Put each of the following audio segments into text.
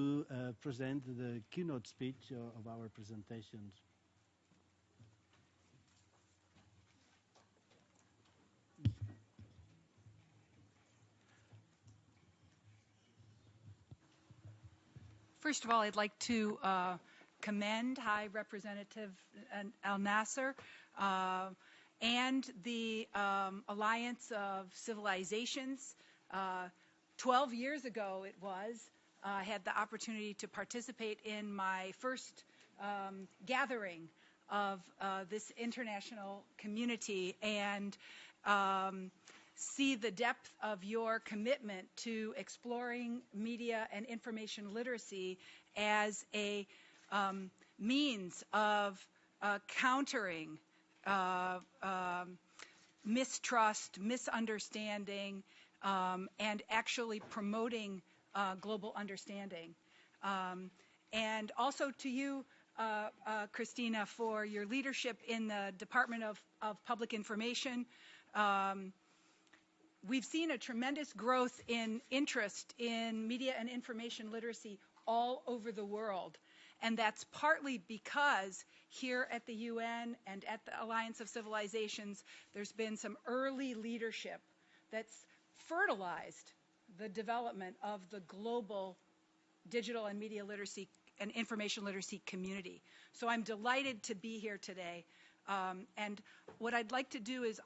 to present the keynote speech of our presentations. First of all, I'd like to commend High Representative Al Nasser and the Alliance of Civilizations. 12 years ago it was, I had the opportunity to participate in my first gathering of this international community and see the depth of your commitment to exploring media and information literacy as a means of countering mistrust, misunderstanding, and actually promoting global understanding. And also to you, Christina, for your leadership in the Department of Public Information. We've seen a tremendous growth in interest in media and information literacy all over the world. And that's partly because here at the UN and at the Alliance of Civilizations, there's been some early leadership that's fertilized the development of the global digital and media literacy and information literacy community. So I'm delighted to be here today. And what I'd like to do is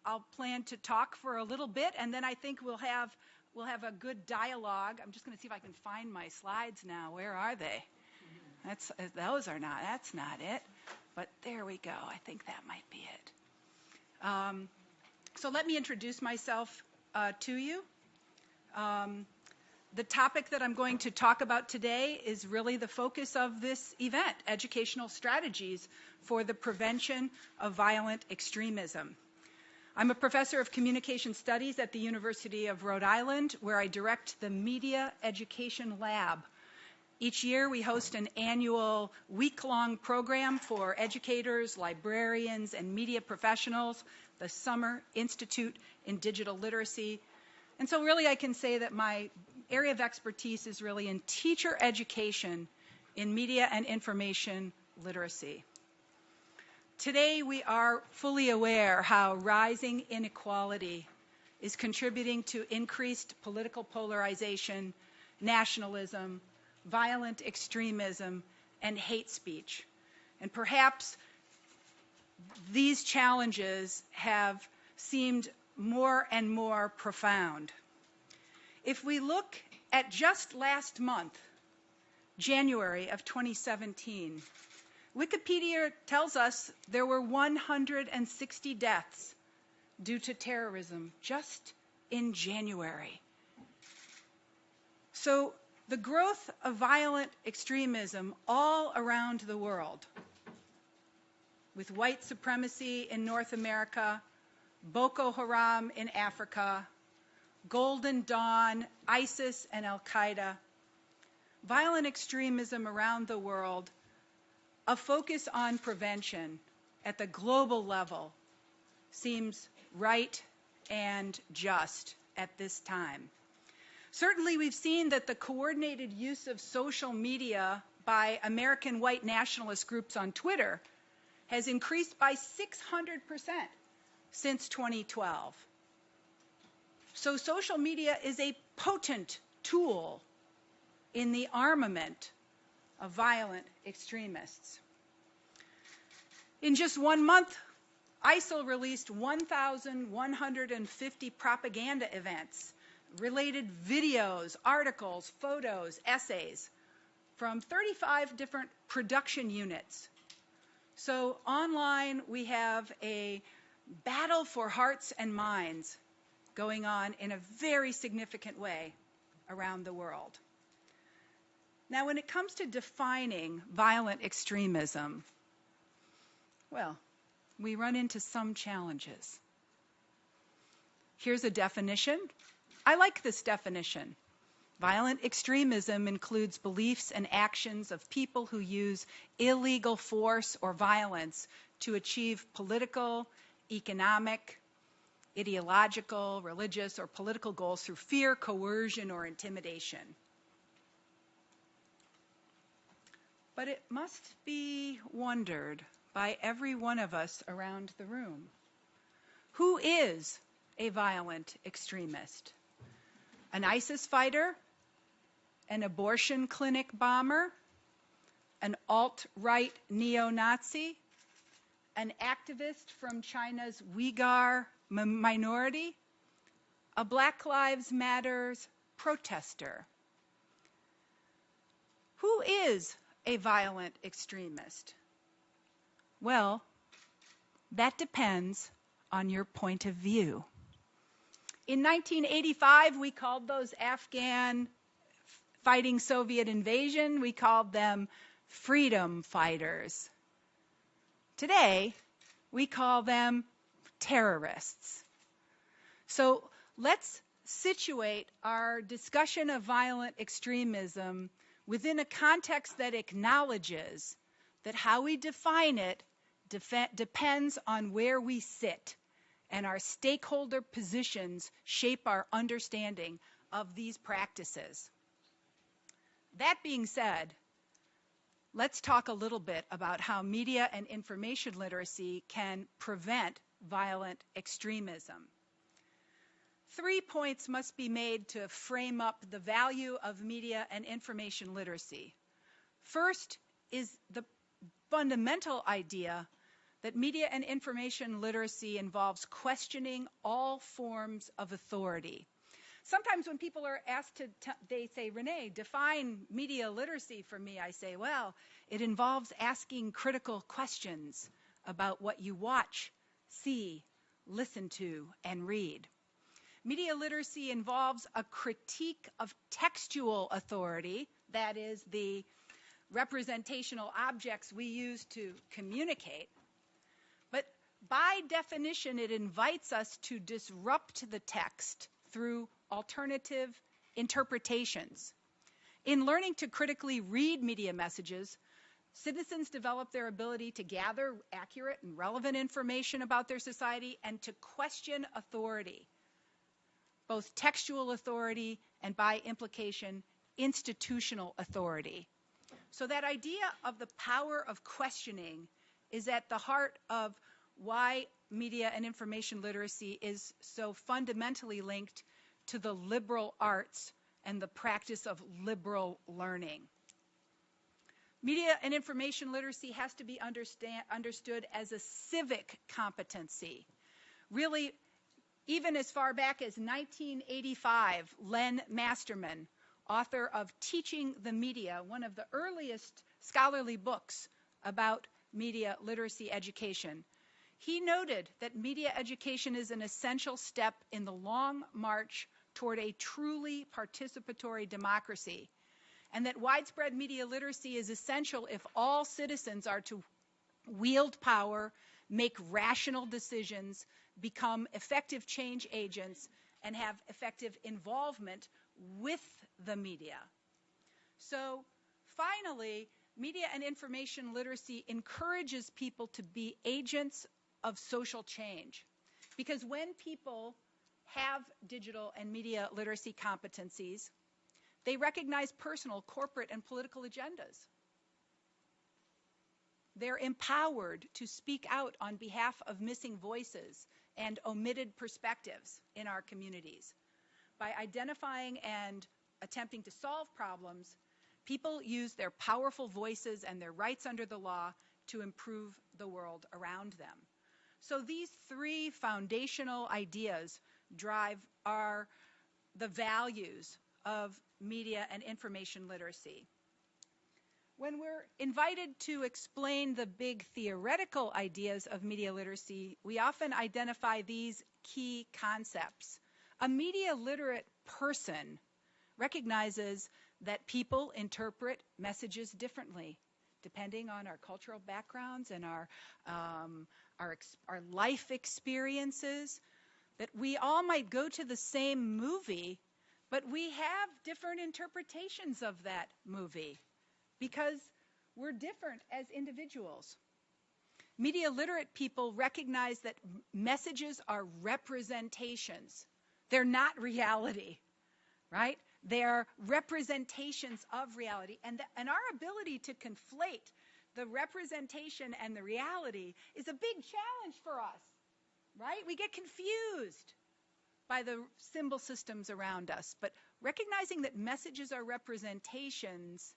I'll plan to talk for a little bit, and then I think we'll have a good dialogue. I'm just going to see if I can find my slides now. Where are they? That's not it. But there we go. I think that might be it. So let me introduce myself to you. The topic that I'm going to talk about today is really the focus of this event, educational strategies for the prevention of violent extremism. I'm a professor of communication studies at the University of Rhode Island, where I direct the Media Education Lab. Each year we host an annual week-long program for educators, librarians, and media professionals, the Summer Institute in Digital Literacy. And so really I can say that my area of expertise is really in teacher education in media and information literacy. Today, we are fully aware how rising inequality is contributing to increased political polarization, nationalism, violent extremism, and hate speech. And perhaps these challenges have seemed more and more profound. If we look at just last month, January of 2017, Wikipedia tells us there were 160 deaths due to terrorism just in January. So the growth of violent extremism all around the world, with white supremacy in North America, Boko Haram in Africa, Golden Dawn, ISIS and Al-Qaeda, violent extremism around the world, a focus on prevention at the global level seems right and just at this time. Certainly, we've seen that the coordinated use of social media by American white nationalist groups on Twitter has increased by 600% since 2012. So social media is a potent tool in the armament of violent extremists. In just 1 month, ISIL released 1,150 propaganda events, related videos, articles, photos, essays from 35 different production units. So online, we have a battle for hearts and minds going on in a very significant way around the world. Now, when it comes to defining violent extremism, well, we run into some challenges. Here's a definition. I like this definition. Violent extremism includes beliefs and actions of people who use illegal force or violence to achieve political, economic, ideological, religious, or political goals through fear, coercion, or intimidation. But it must be wondered by every one of us around the room. Who is a violent extremist? An ISIS fighter? An abortion clinic bomber? An alt-right neo-Nazi? An activist from China's Uyghur minority? A Black Lives Matter protester? Who is a violent extremist? Well, that depends on your point of view. In 1985, we called those Afghan fighting Soviet invasion, we called them freedom fighters. Today, we call them terrorists. So let's situate our discussion of violent extremism within a context that acknowledges that how we define it depends on where we sit, and our stakeholder positions shape our understanding of these practices. That being said, let's talk a little bit about how media and information literacy can prevent violent extremism. 3 points must be made to frame up the value of media and information literacy. First is the fundamental idea that media and information literacy involves questioning all forms of authority. Sometimes when people are asked they say, Renee, define media literacy for me. I say, well, it involves asking critical questions about what you watch, see, listen to, and read. Media literacy involves a critique of textual authority, that is, the representational objects we use to communicate. But by definition, it invites us to disrupt the text through alternative interpretations. In learning to critically read media messages, citizens develop their ability to gather accurate and relevant information about their society and to question authority, both textual authority and, by implication, institutional authority. So that idea of the power of questioning is at the heart of why media and information literacy is so fundamentally linked to the liberal arts and the practice of liberal learning. Media and information literacy has to be understood as a civic competency. Really, even as far back as 1985, Len Masterman, author of Teaching the Media, one of the earliest scholarly books about media literacy education, he noted that media education is an essential step in the long march toward a truly participatory democracy, and that widespread media literacy is essential if all citizens are to wield power, make rational decisions, become effective change agents, and have effective involvement with the media. So finally, media and information literacy encourages people to be agents of social change. Because when people have digital and media literacy competencies, they recognize personal, corporate, and political agendas. They're empowered to speak out on behalf of missing voices and omitted perspectives in our communities. By identifying and attempting to solve problems, people use their powerful voices and their rights under the law to improve the world around them. So these 3 foundational ideas drive the values of media and information literacy. When we're invited to explain the big theoretical ideas of media literacy, we often identify these key concepts. A media literate person recognizes that people interpret messages differently, depending on our cultural backgrounds and our life experiences, that we all might go to the same movie, but we have different interpretations of that movie because we're different as individuals. Media literate people recognize that messages are representations. They're not reality, right? They are representations of reality. And our ability to conflate the representation and the reality is a big challenge for us, right? We get confused by the symbol systems around us. But recognizing that messages are representations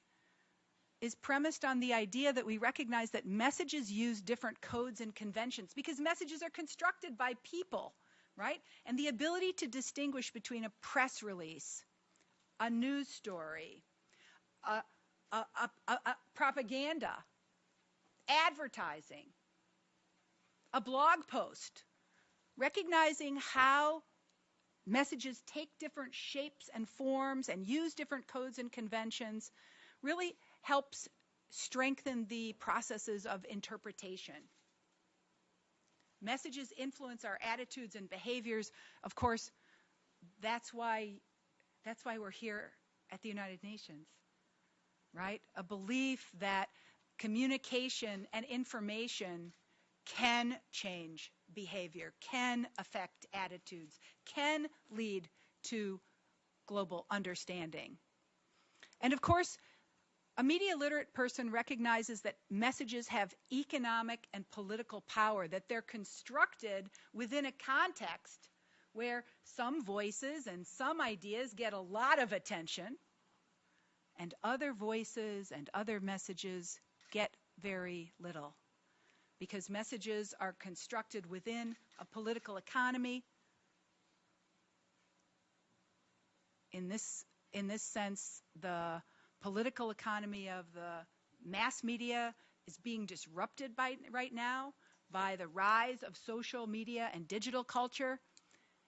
is premised on the idea that we recognize that messages use different codes and conventions because messages are constructed by people, right? And the ability to distinguish between a press release, a news story, propaganda, advertising, a blog post, recognizing how messages take different shapes and forms and use different codes and conventions really helps strengthen the processes of interpretation. Messages influence our attitudes and behaviors. Of course, that's why we're here at the United Nations, right? A belief that communication and information can change behavior, can affect attitudes, can lead to global understanding. And of course, a media literate person recognizes that messages have economic and political power, that they're constructed within a context where some voices and some ideas get a lot of attention, and other voices and other messages get very little. Because messages are constructed within a political economy. In this sense, the political economy of the mass media is being disrupted right now by the rise of social media and digital culture.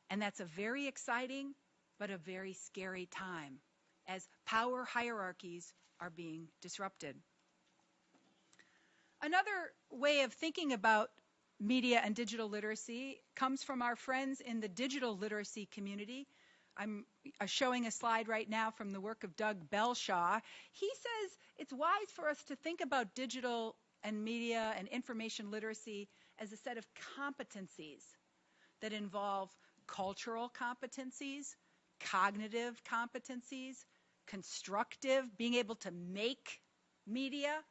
And that's a very exciting but a very scary time as power hierarchies are being disrupted. Another way of thinking about media and digital literacy comes from our friends in the digital literacy community. I'm showing a slide right now from the work of Doug Belshaw. He says it's wise for us to think about digital and media and information literacy as a set of competencies that involve cultural competencies, cognitive competencies, constructive, being able to make media,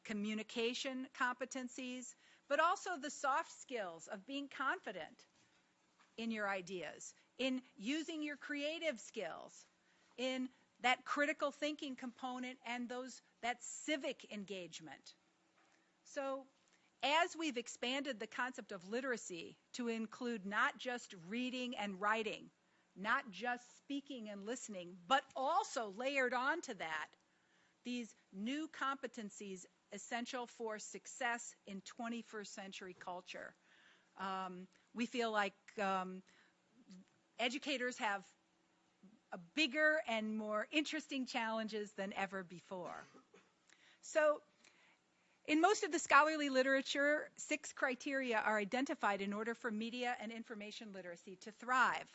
communication competencies, but also the soft skills of being confident in your ideas, in using your creative skills, in that critical thinking component and that civic engagement. So as we've expanded the concept of literacy to include not just reading and writing, not just speaking and listening, but also layered onto that, these new competencies essential for success in 21st century culture. We feel like educators have a bigger and more interesting challenges than ever before. So in most of the scholarly literature, 6 criteria are identified in order for media and information literacy to thrive.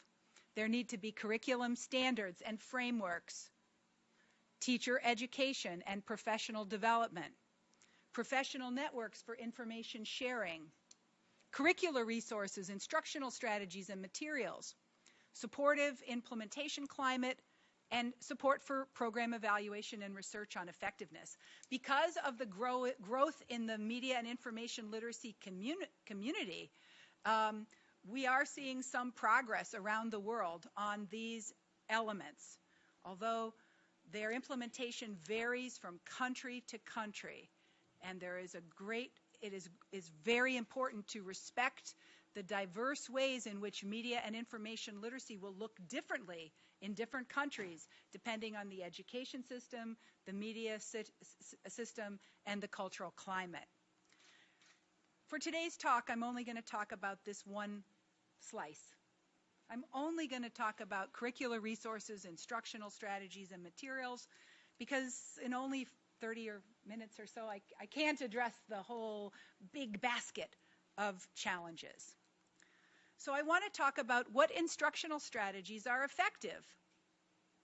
There need to be curriculum standards and frameworks, teacher education and professional development, professional networks for information sharing, curricular resources, instructional strategies and materials, supportive implementation climate, and support for program evaluation and research on effectiveness. Because of the growth in the media and information literacy community, we are seeing some progress around the world on these elements, although their implementation varies from country to country. And it is very important to respect the diverse ways in which media and information literacy will look differently in different countries, depending on the education system, the media system, and the cultural climate. For today's talk, I'm only going to talk about this one slice. I'm only going to talk about curricular resources, instructional strategies, and materials, because in only 30 minutes or so, I can't address the whole big basket of challenges. So I want to talk about what instructional strategies are effective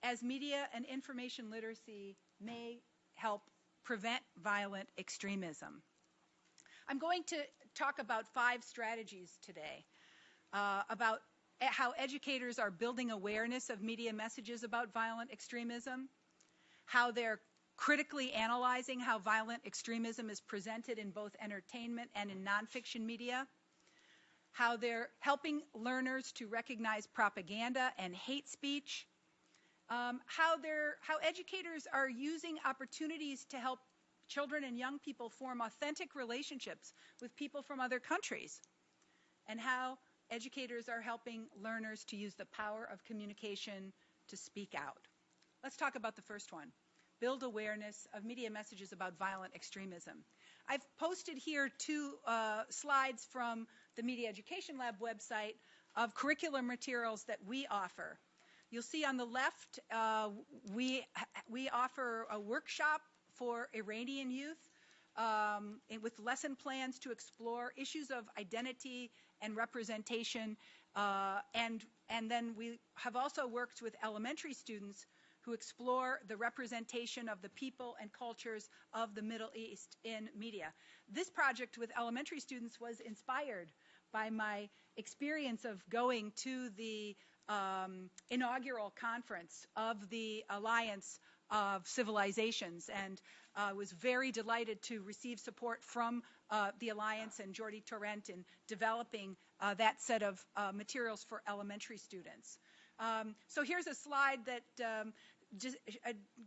as media and information literacy may help prevent violent extremism. I'm going to talk about 5 strategies today about how educators are building awareness of media messages about violent extremism, how they're critically analyzing how violent extremism is presented in both entertainment and in nonfiction media, how they're helping learners to recognize propaganda and hate speech, how educators are using opportunities to help children and young people form authentic relationships with people from other countries, and how educators are helping learners to use the power of communication to speak out. Let's talk about the first one. Build awareness of media messages about violent extremism. I've posted here two slides from the Media Education Lab website of curriculum materials that we offer. You'll see on the left, we offer a workshop for Iranian youth with lesson plans to explore issues of identity and representation. And then we have also worked with elementary students who explore the representation of the people and cultures of the Middle East in media. This project with elementary students was inspired by my experience of going to the inaugural conference of the Alliance of Civilizations, and was very delighted to receive support from the Alliance and Jordi Torrent in developing that set of materials for elementary students. So here's a slide that just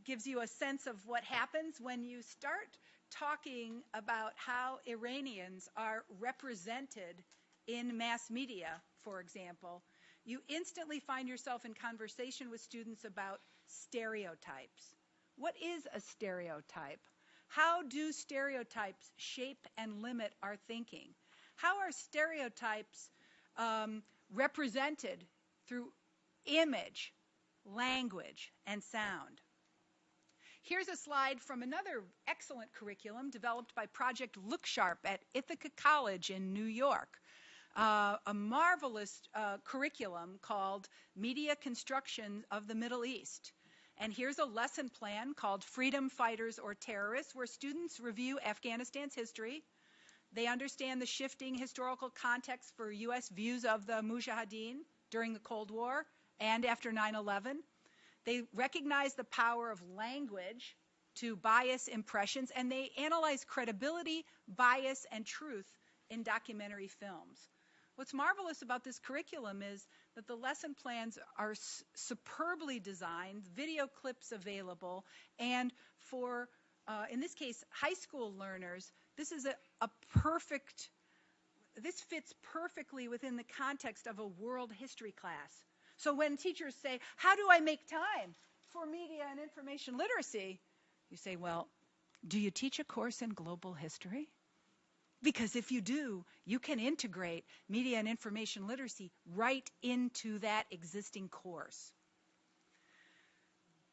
gives you a sense of what happens when you start talking about how Iranians are represented in mass media, for example. You instantly find yourself in conversation with students about stereotypes. What is a stereotype? How do stereotypes shape and limit our thinking? How are stereotypes represented through image, language, and sound? Here's a slide from another excellent curriculum developed by Project Look Sharp at Ithaca College in New York. A marvelous curriculum called Media Construction of the Middle East. And here's a lesson plan called Freedom Fighters or Terrorists, where students review Afghanistan's history. They understand the shifting historical context for U.S. views of the Mujahideen during the Cold War and after 9/11. They recognize the power of language to bias impressions, and they analyze credibility, bias, and truth in documentary films. What's marvelous about this curriculum is that the lesson plans are superbly designed, video clips available, and for, in this case, high school learners, this is this fits perfectly within the context of a world history class. So when teachers say, how do I make time for media and information literacy? You say, well, do you teach a course in global history? Because if you do, you can integrate media and information literacy right into that existing course.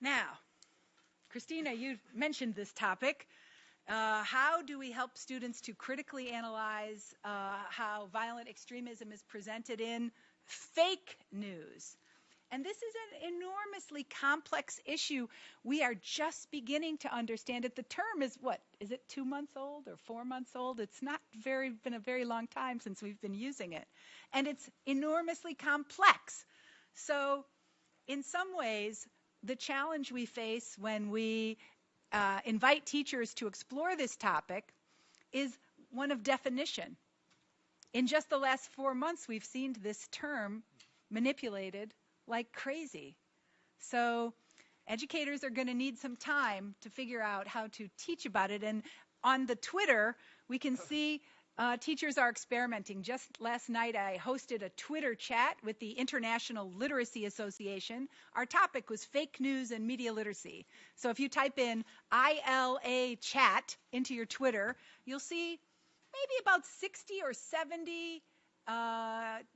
Now, Christina, you mentioned this topic. How do we help students to critically analyze how violent extremism is presented in fake news? And this is an enormously complex issue. We are just beginning to understand it. The term is what? Is it 2 months old or 4 months old? It's not been a very long time since we've been using it. And it's enormously complex. So in some ways, the challenge we face when we invite teachers to explore this topic is one of definition. In just the last 4 months, we've seen this term manipulated like crazy. So educators are going to need some time to figure out how to teach about it. And on the Twitter, we can see teachers are experimenting. Just last night, I hosted a Twitter chat with the International Literacy Association. Our topic was fake news and media literacy. So if you type in ILA chat into your Twitter, you'll see maybe about 60 or 70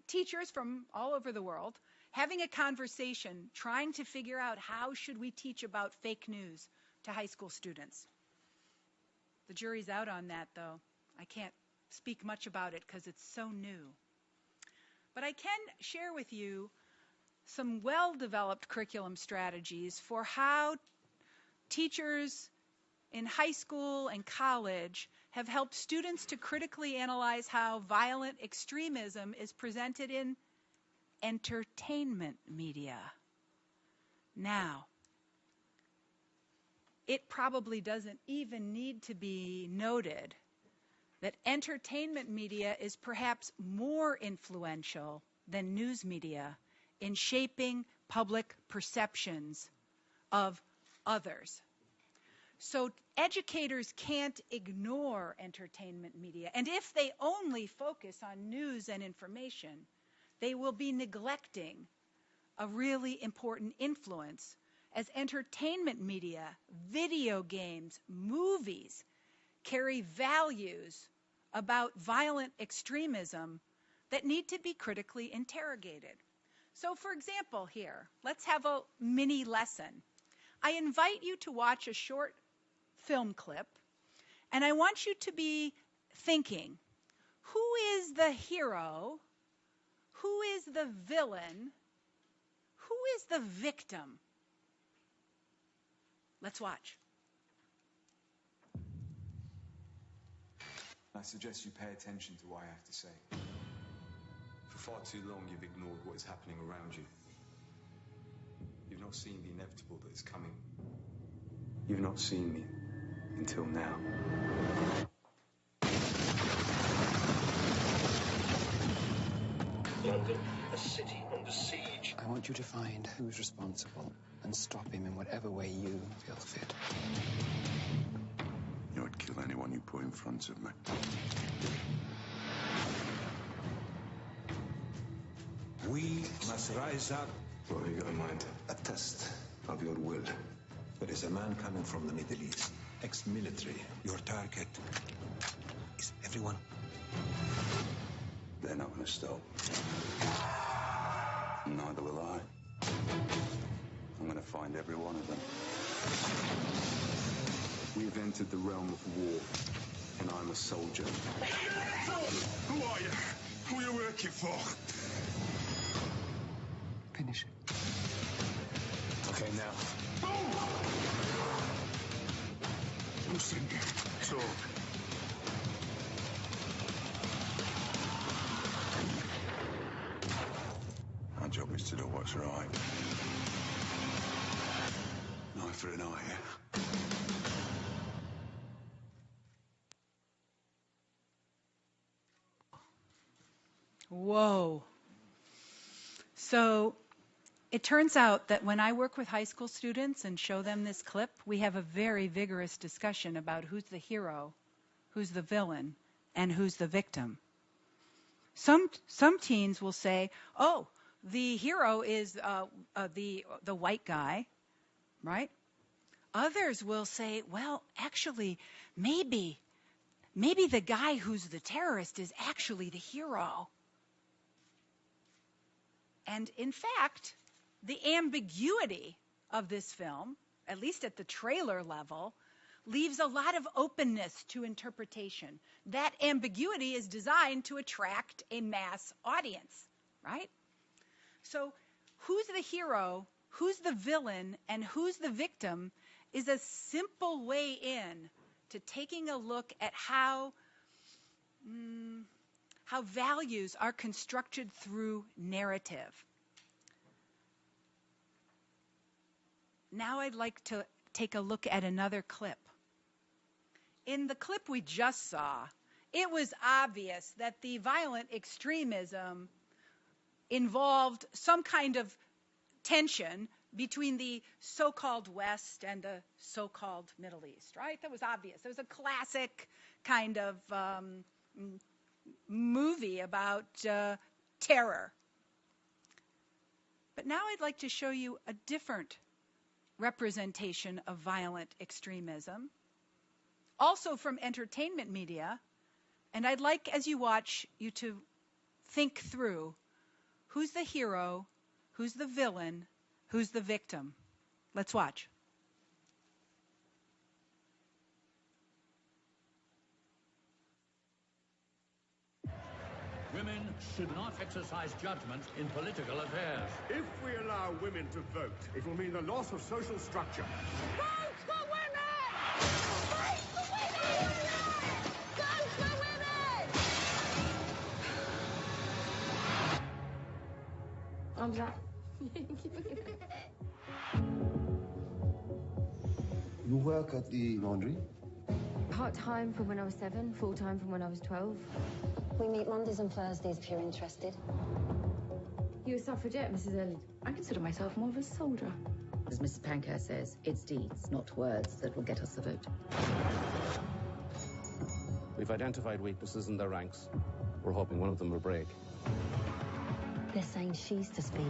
teachers from all over the world having a conversation, trying to figure out how should we teach about fake news to high school students. The jury's out on that, though. I can't speak much about it because it's so new. But I can share with you some well-developed curriculum strategies for how teachers in high school and college have helped students to critically analyze how violent extremism is presented in entertainment media. Now, it probably doesn't even need to be noted that entertainment media is perhaps more influential than news media in shaping public perceptions of others. So educators can't ignore entertainment media. And if they only focus on news and information, they will be neglecting a really important influence, as entertainment media, video games, movies carry values about violent extremism that need to be critically interrogated. So for example here, let's have a mini lesson. I invite you to watch a short film clip, and I want you to be thinking, who is the hero? Who is the villain? Who is the victim? Let's watch. I suggest you pay attention to what I have to say. For far too long, you've ignored what is happening around you. You've not seen the inevitable that is coming. You've not seen me until now. London, a city under siege. I want you to find who's responsible and stop him in whatever way you feel fit. You would kill anyone you put in front of me. We must rise up. What have you got in mind? A test of your will. There is a man coming from the Middle East, ex-military. Your target is everyone. They're not going to stop. Neither will I. I'm going to find every one of them. We have entered the realm of war, and I'm a soldier. Who are you? Who are you working for? Finish it. Okay, now. Listen, talk. Our job is to do what's right. An eye for an eye, yeah? Whoa. So it turns out that when I work with high school students and show them this clip, we have a very vigorous discussion about who's the hero, who's the villain, and who's the victim. Some teens will say, oh, the hero is the white guy, right? Others will say, well, actually, maybe the guy who's the terrorist is actually the hero. And in fact, the ambiguity of this film, at least at the trailer level, leaves a lot of openness to interpretation. That ambiguity is designed to attract a mass audience, right? So who's the hero, who's the villain, and who's the victim is a simple way in to taking a look at how values are constructed through narrative. Now I'd like to take a look at another clip. In the clip we just saw, it was obvious that the violent extremism involved some kind of tension between the so-called West and the so-called Middle East, right? That was obvious. It was a classic kind of movie about terror. But now I'd like to show you a different representation of violent extremism, also from entertainment media, and I'd like, as you watch, you to think through who's the hero, who's the villain, who's the victim. Let's watch. Women should not exercise judgment in political affairs. If we allow women to vote, it will mean the loss of social structure. Vote for women! Fight for women! Vote for women! Thumbs up. You work at the laundry? Part-time from when I was 7, full-time from when I was 12. We meet Mondays and Thursdays if you're interested. You a suffragette, Mrs. Elliot? I consider myself more of a soldier. As Mrs. Pankhurst says, it's deeds, not words, that will get us the vote. We've identified weaknesses in their ranks. We're hoping one of them will break. They're saying she's to speak.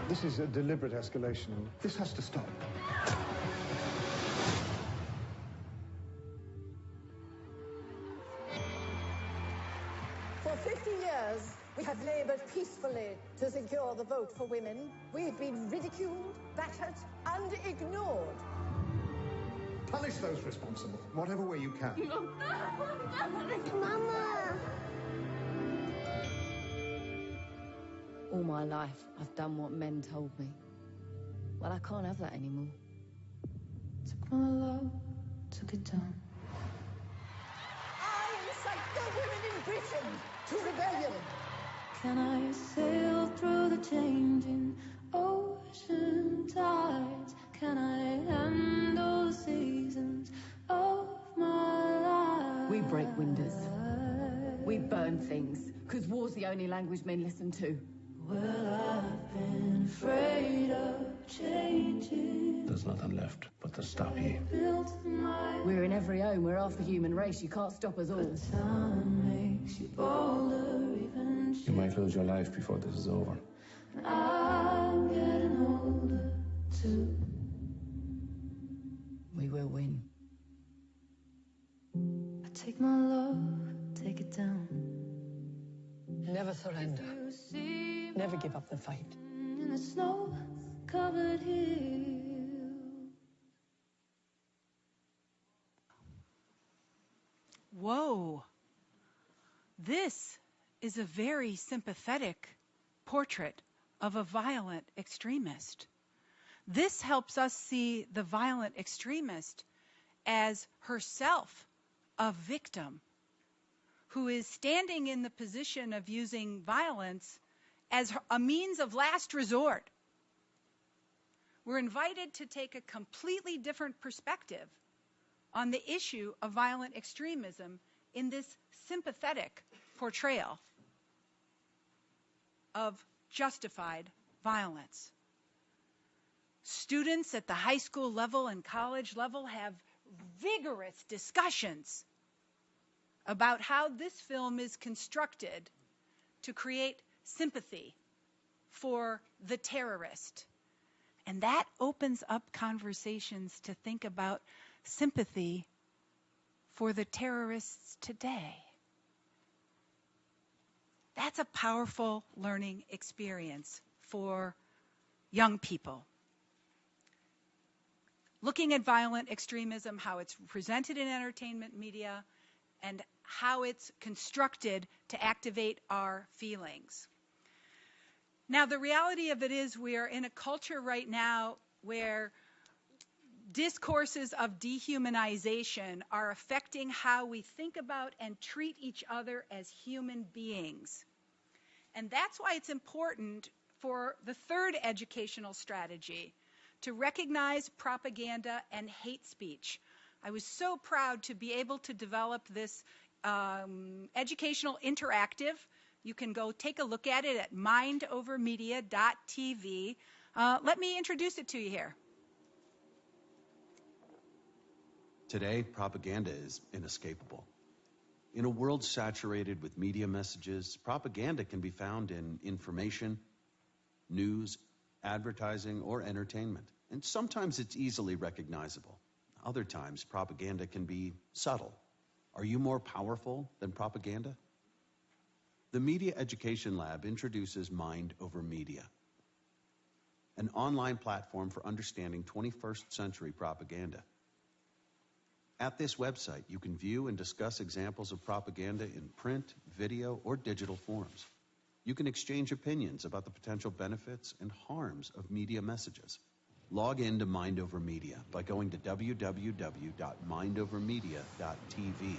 This is a deliberate escalation. This has to stop. For 50 years, we have labored peacefully to secure the vote for women. We've been ridiculed, battered, and ignored. Punish those responsible, whatever way you can. Mama! All my life, I've done what men told me. Well, I can't have that anymore. Took my love, took it down. I incite the women in Britain to rebellion. Can I sail through the changing ocean tides? Can I handle the seasons of my life? We break windows. We burn things, because war's the only language men listen to. Well, I've been afraid of changing. There's nothing left but to stop you. We're in every home. We're half the human race. You can't stop us all. Time makes you bolder, even You might lose your life before this is over. I'm getting older too. We will win. I take my love, take it down. Never surrender. Never give up the fight. In the snow-covered hill. Whoa. This is a very sympathetic portrait of a violent extremist. This helps us see the violent extremist as herself a victim who is standing in the position of using violence as a means of last resort. We're invited to take a completely different perspective on the issue of violent extremism in this sympathetic portrayal of justified violence. Students at the high school level and college level have vigorous discussions about how this film is constructed to create sympathy for the terrorist. And that opens up conversations to think about sympathy for the terrorists today. That's a powerful learning experience for young people. Looking at violent extremism, how it's presented in entertainment media, and how it's constructed to activate our feelings. Now, the reality of it is we are in a culture right now where discourses of dehumanization are affecting how we think about and treat each other as human beings. And that's why it's important for the third educational strategy to recognize propaganda and hate speech. I was so proud to be able to develop this educational interactive. You can go take a look at it at mindovermedia.tv. Let me introduce it to you here. Today, propaganda is inescapable. In a world saturated with media messages, propaganda can be found in information, news, advertising, or entertainment. And sometimes it's easily recognizable. Other times, propaganda can be subtle. Are you more powerful than propaganda? The Media Education Lab introduces Mind Over Media, an online platform for understanding 21st century propaganda. At this website, you can view and discuss examples of propaganda in print, video, or digital forms. You can exchange opinions about the potential benefits and harms of media messages. Log in to Mind Over Media by going to www.mindovermedia.tv.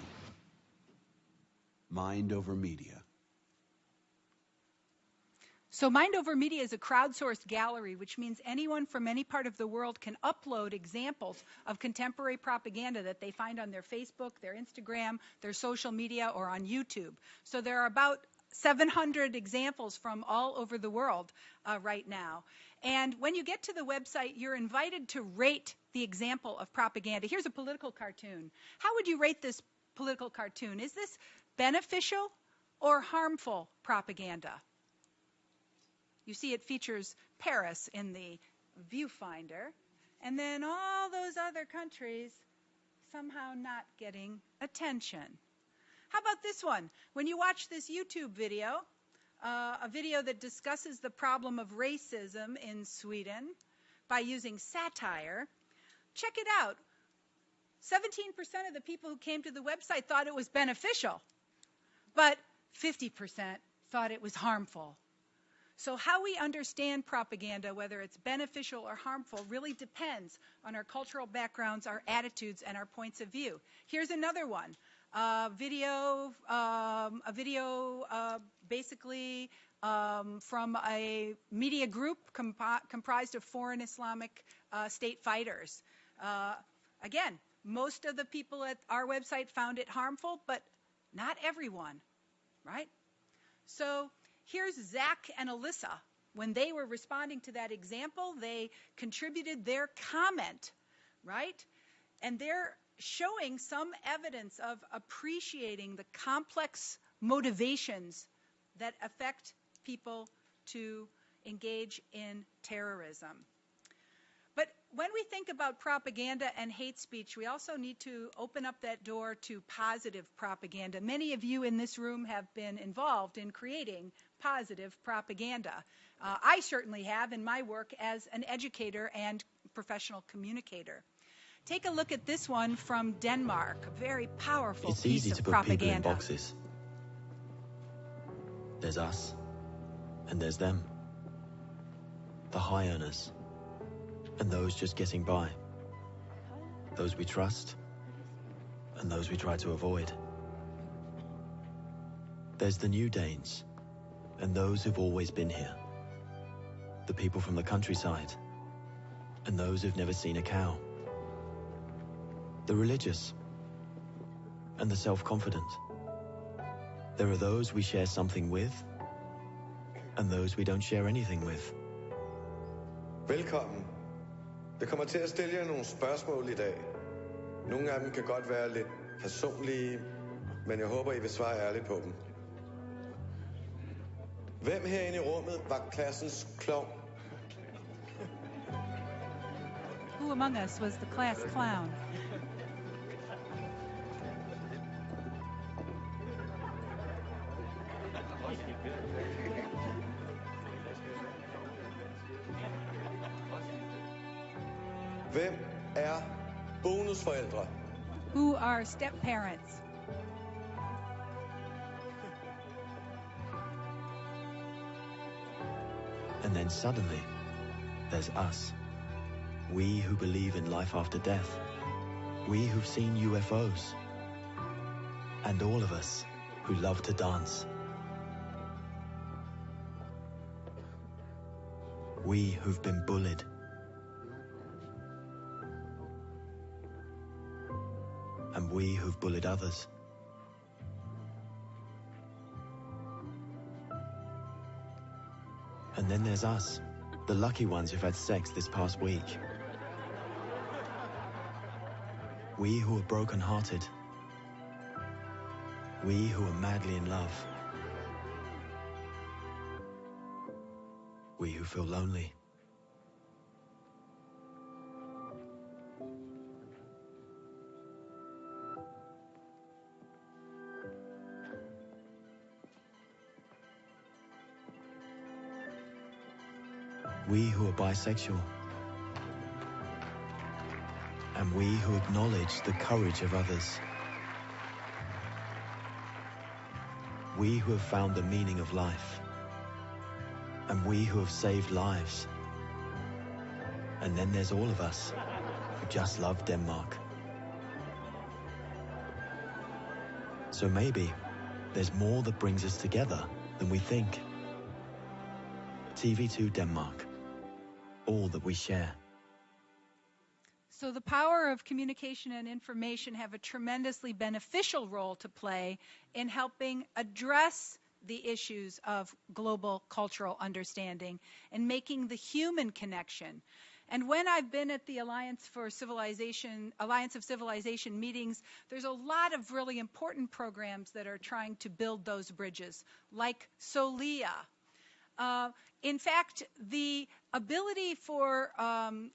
Mind Over Media. So Mind Over Media is a crowdsourced gallery, which means anyone from any part of the world can upload examples of contemporary propaganda that they find on their Facebook, their Instagram, their social media, or on YouTube. So there are about 700 examples from all over the world right now. And when you get to the website, you're invited to rate the example of propaganda. Here's a political cartoon. How would you rate this political cartoon? Is this beneficial or harmful propaganda? You see it features Paris in the viewfinder, and then all those other countries somehow not getting attention. How about this one? When you watch this YouTube video, a video that discusses the problem of racism in Sweden by using satire, check it out. 17% of the people who came to the website thought it was beneficial, but 50% thought it was harmful. So how we understand propaganda, whether it's beneficial or harmful, really depends on our cultural backgrounds, our attitudes, and our points of view. Here's another one. A video basically from a media group comprised of foreign Islamic state fighters. Again, most of the people at our website found it harmful, but not everyone, right? So here's Zach and Alyssa. When they were responding to that example, they contributed their comment, right? And they're showing some evidence of appreciating the complex motivations that affect people to engage in terrorism. But when we think about propaganda and hate speech, we also need to open up that door to positive propaganda. Many of you in this room have been involved in creating positive propaganda. I certainly have in my work as an educator and professional communicator. Take a look at this one from Denmark, a very powerful It's piece easy of to put propaganda. people in boxes. There's us, and there's them. The high earners, and those just getting by. Those we trust, and those we try to avoid. There's the new Danes, and those who've always been here. The people from the countryside, and those who've never seen a cow. The religious, and the self-confident. There are those we share something with, and those we don't share anything with. Velkommen. Jeg kommer til at stille jer nogle spørgsmål i dag. Nogle af dem kan godt være lidt personlige, men jeg håber, I vil svare ærligt på dem. Hvem herinde i rummet var klassens klovn? Who among us was the class clown? Hvem er bonusforældre? Who are step-parents? And then suddenly, there's us. We who believe in life after death. We who've seen UFOs. And all of us who love to dance. We who've been bullied. And we who've bullied others. And then there's us, the lucky ones who've had sex this past week. We who are broken-hearted. We who are madly in love. We who feel lonely. We who are bisexual. And we who acknowledge the courage of others. We who have found the meaning of life. And we who have saved lives. And then there's all of us who just love Denmark. So maybe there's more that brings us together than we think. TV2 Denmark. All that we share. So the power of communication and information have a tremendously beneficial role to play in helping address the issues of global cultural understanding and making the human connection. And when I've been at the Alliance of Civilization meetings, there's a lot of really important programs that are trying to build those bridges, like SOLIA. In fact, the ability for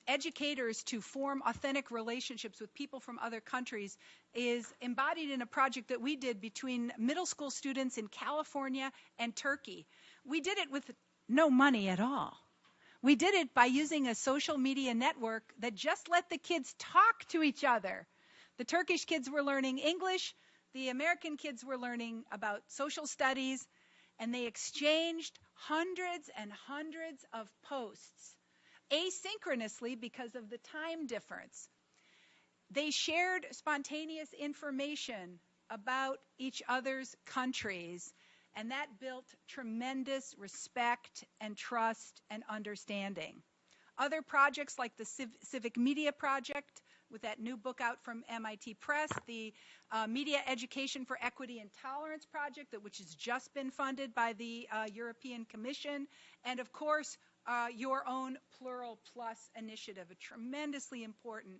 educators to form authentic relationships with people from other countries is embodied in a project that we did between middle school students in California and Turkey. We did it with no money at all. We did it by using a social media network that just let the kids talk to each other. The Turkish kids were learning English, the American kids were learning about social studies, and they exchanged hundreds and hundreds of posts asynchronously because of the time difference. They shared spontaneous information about each other's countries, and that built tremendous respect and trust and understanding. Other projects like the Civic Media Project, with that new book out from MIT Press, the Media Education for Equity and Tolerance Project, which has just been funded by the European Commission, and of course, your own Plural Plus initiative, a tremendously important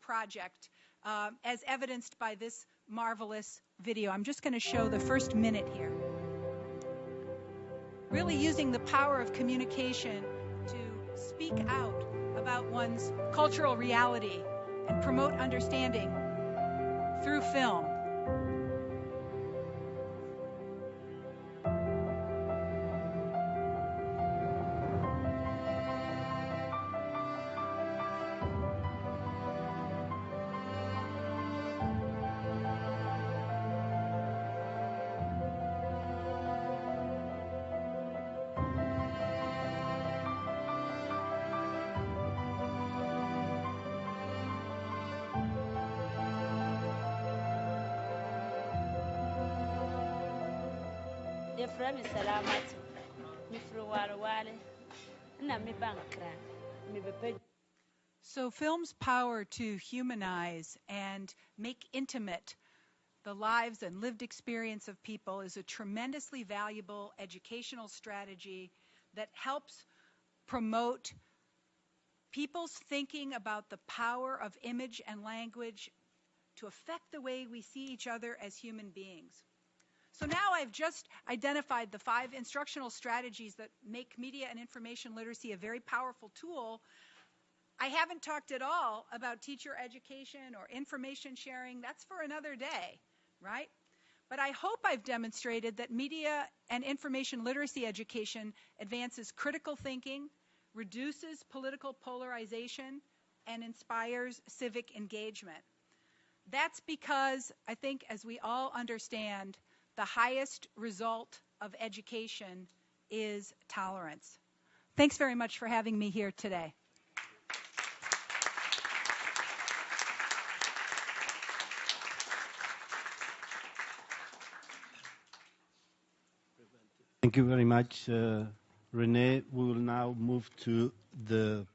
project, as evidenced by this marvelous video. I'm just going to show the first minute here. Really using the power of communication to speak out about one's cultural reality and promote understanding through film. So film's power to humanize and make intimate the lives and lived experience of people is a tremendously valuable educational strategy that helps promote people's thinking about the power of image and language to affect the way we see each other as human beings. So now I've just identified the 5 instructional strategies that make media and information literacy a very powerful tool. I haven't talked at all about teacher education or information sharing. That's for another day, right? But I hope I've demonstrated that media and information literacy education advances critical thinking, reduces political polarization, and inspires civic engagement. That's because I think, as we all understand, the highest result of education is tolerance. Thanks very much for having me here today. Thank you very much, Renee. We will now move to the